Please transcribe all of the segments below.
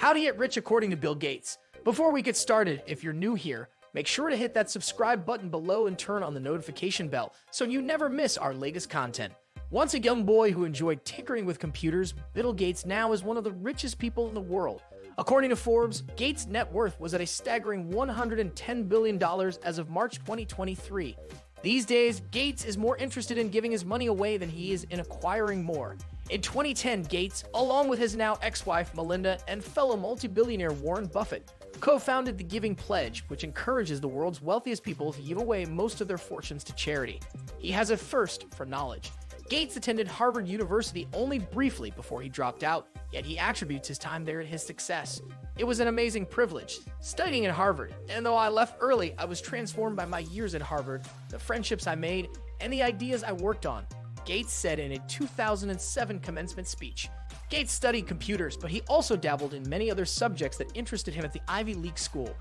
How to get rich according to Bill Gates. Before we get started, if you're new here, make sure to hit that subscribe button below and turn on the notification bell so you never miss our latest content. Once a young boy who enjoyed tinkering with computers, Bill Gates now is one of the richest people in the world. According to Forbes, Gates' net worth was at a staggering $110 billion as of March 2023. These days, Gates is more interested in giving his money away than he is in acquiring more. In 2010, Gates, along with his now ex-wife Melinda and fellow multi-billionaire Warren Buffett, co-founded the Giving Pledge, which encourages the world's wealthiest people to give away most of their fortunes to charity. He has a thirst for knowledge. Gates attended Harvard University only briefly before he dropped out, yet he attributes his time there to his success. It was an amazing privilege, studying at Harvard, and though I left early, I was transformed by my years at Harvard, the friendships I made, and the ideas I worked on, Gates said in a 2007 commencement speech. Gates studied computers, but he also dabbled in many other subjects that interested him at the Ivy League school.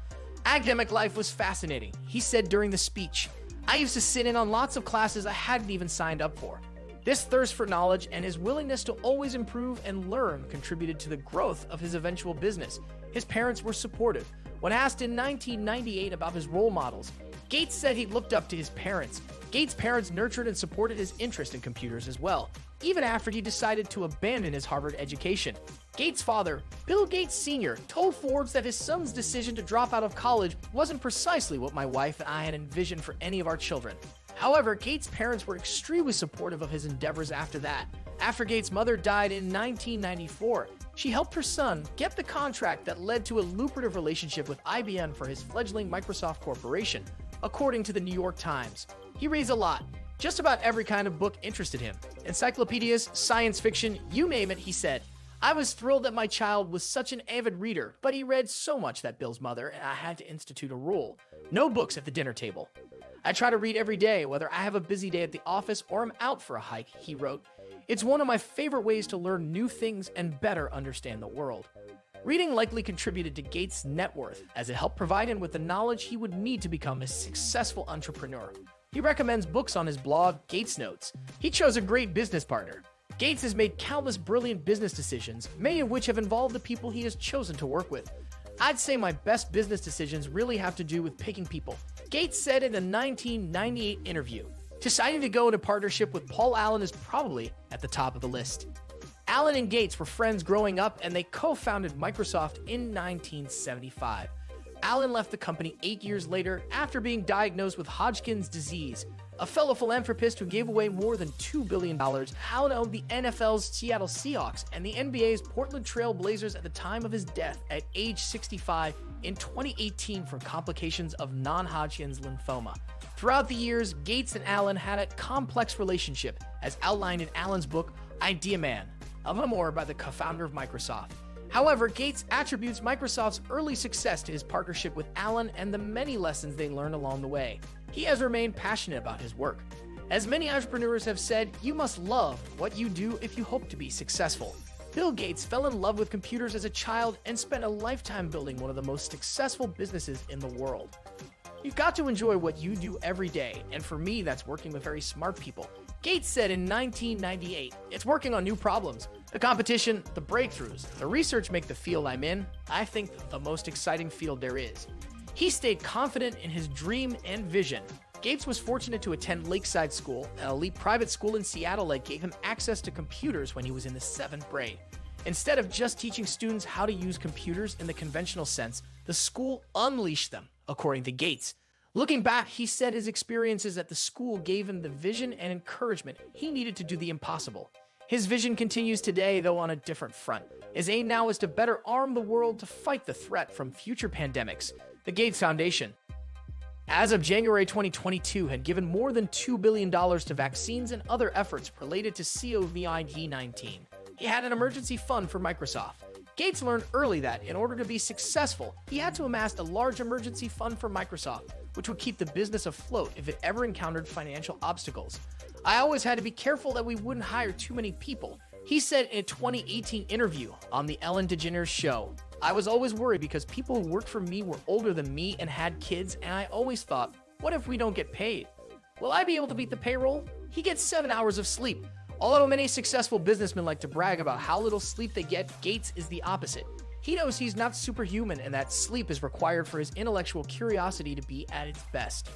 Academic life was fascinating, he said during the speech. I used to sit in on lots of classes I hadn't even signed up for. This thirst for knowledge and his willingness to always improve and learn contributed to the growth of his eventual business. His parents were supportive. When asked in 1998 about his role models, Gates said he looked up to his parents. Gates' parents nurtured and supported his interest in computers as well, even after he decided to abandon his Harvard education. Gates' father, Bill Gates Sr., told Forbes that his son's decision to drop out of college wasn't precisely what my wife and I had envisioned for any of our children. However, Gates' parents were extremely supportive of his endeavors after that. After Gates' mother died in 1994, she helped her son get the contract that led to a lucrative relationship with IBM for his fledgling Microsoft Corporation, according to the New York Times. He reads a lot. Just about every kind of book interested him. Encyclopedias, science fiction, you name it, he said. I was thrilled that my child was such an avid reader, but he read so much that Bill's mother and I had to institute a rule. No books at the dinner table. I try to read every day, whether I have a busy day at the office or I'm out for a hike, he wrote. It's one of my favorite ways to learn new things and better understand the world. Reading likely contributed to Gates' net worth, as it helped provide him with the knowledge he would need to become a successful entrepreneur. He recommends books on his blog, Gates Notes. He chose a great business partner. Gates has made countless brilliant business decisions, many of which have involved the people he has chosen to work with. I'd say my best business decisions really have to do with picking people, Gates said in a 1998 interview. Deciding to go into partnership with Paul Allen is probably at the top of the list. Allen and Gates were friends growing up, and they co-founded Microsoft in 1975. Allen left the company 8 years later after being diagnosed with Hodgkin's disease. A fellow philanthropist who gave away more than $2 billion, Allen owned the NFL's Seattle Seahawks and the NBA's Portland Trail Blazers at the time of his death at age 65 in 2018 from complications of non-Hodgkin's lymphoma. Throughout the years, Gates and Allen had a complex relationship, as outlined in Allen's book, Idea Man, a memoir by the co-founder of Microsoft. However, Gates attributes Microsoft's early success to his partnership with Allen and the many lessons they learned along the way. He has remained passionate about his work. As many entrepreneurs have said, you must love what you do if you hope to be successful. Bill Gates fell in love with computers as a child and spent a lifetime building one of the most successful businesses in the world. You've got to enjoy what you do every day, and for me, that's working with very smart people. Gates said in 1998, it's working on new problems. The competition, the breakthroughs, the research make the field I'm in, I think, the most exciting field there is. He stayed confident in his dream and vision. Gates was fortunate to attend Lakeside School, an elite private school in Seattle that gave him access to computers when he was in the 7th grade. Instead of just teaching students how to use computers in the conventional sense, the school unleashed them, according to Gates. Looking back, he said his experiences at the school gave him the vision and encouragement he needed to do the impossible. His vision continues today, though on a different front. His aim now is to better arm the world to fight the threat from future pandemics. The Gates Foundation, as of January 2022, had given more than $2 billion to vaccines and other efforts related to COVID-19. He had an emergency fund for Microsoft. Gates learned early that, in order to be successful, he had to amass a large emergency fund for Microsoft, which would keep the business afloat if it ever encountered financial obstacles. I always had to be careful that we wouldn't hire too many people, he said in a 2018 interview on The Ellen DeGeneres Show. I was always worried because people who worked for me were older than me and had kids, and I always thought, what if we don't get paid? Will I be able to beat the payroll? He gets 7 hours of sleep. Although many successful businessmen like to brag about how little sleep they get, Gates is the opposite. He knows he's not superhuman and that sleep is required for his intellectual curiosity to be at its best.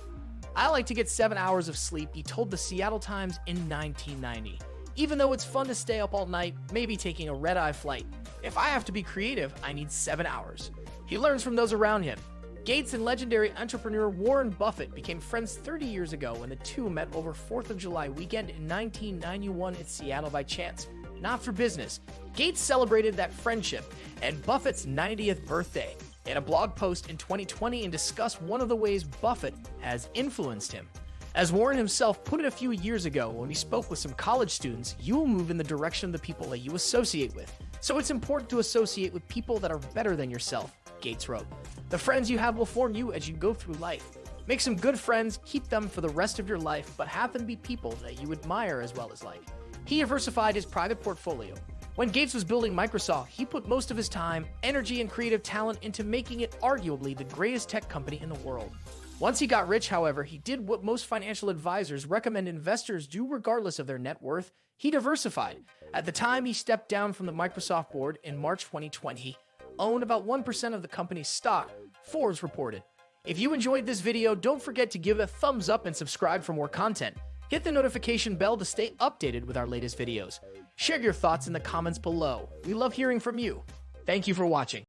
"I like to get 7 hours of sleep," he told the Seattle Times in 1990. "Even though it's fun to stay up all night, maybe taking a red-eye flight. If I have to be creative, I need 7 hours." He learns from those around him. Gates and legendary entrepreneur Warren Buffett became friends 30 years ago when the two met over 4th of July weekend in 1991 in Seattle by chance, not for business. Gates celebrated that friendship and Buffett's 90th birthday in a blog post in 2020 and discussed one of the ways Buffett has influenced him. As Warren himself put it a few years ago when he spoke with some college students, you will move in the direction of the people that you associate with. So it's important to associate with people that are better than yourself, Gates wrote. "The friends you have will form you as you go through life. Make some good friends, keep them for the rest of your life, but have them be people that you admire as well as like." He diversified his private portfolio. When Gates was building Microsoft, he put most of his time, energy, and creative talent into making it arguably the greatest tech company in the world. Once he got rich, however, he did what most financial advisors recommend investors do regardless of their net worth. He diversified. At the time he stepped down from the Microsoft board in March 2020, owned about 1% of the company's stock, Forbes reported. If you enjoyed this video, don't forget to give it a thumbs up and subscribe for more content. Hit the notification bell to stay updated with our latest videos. Share your thoughts in the comments below. We love hearing from you. Thank you for watching.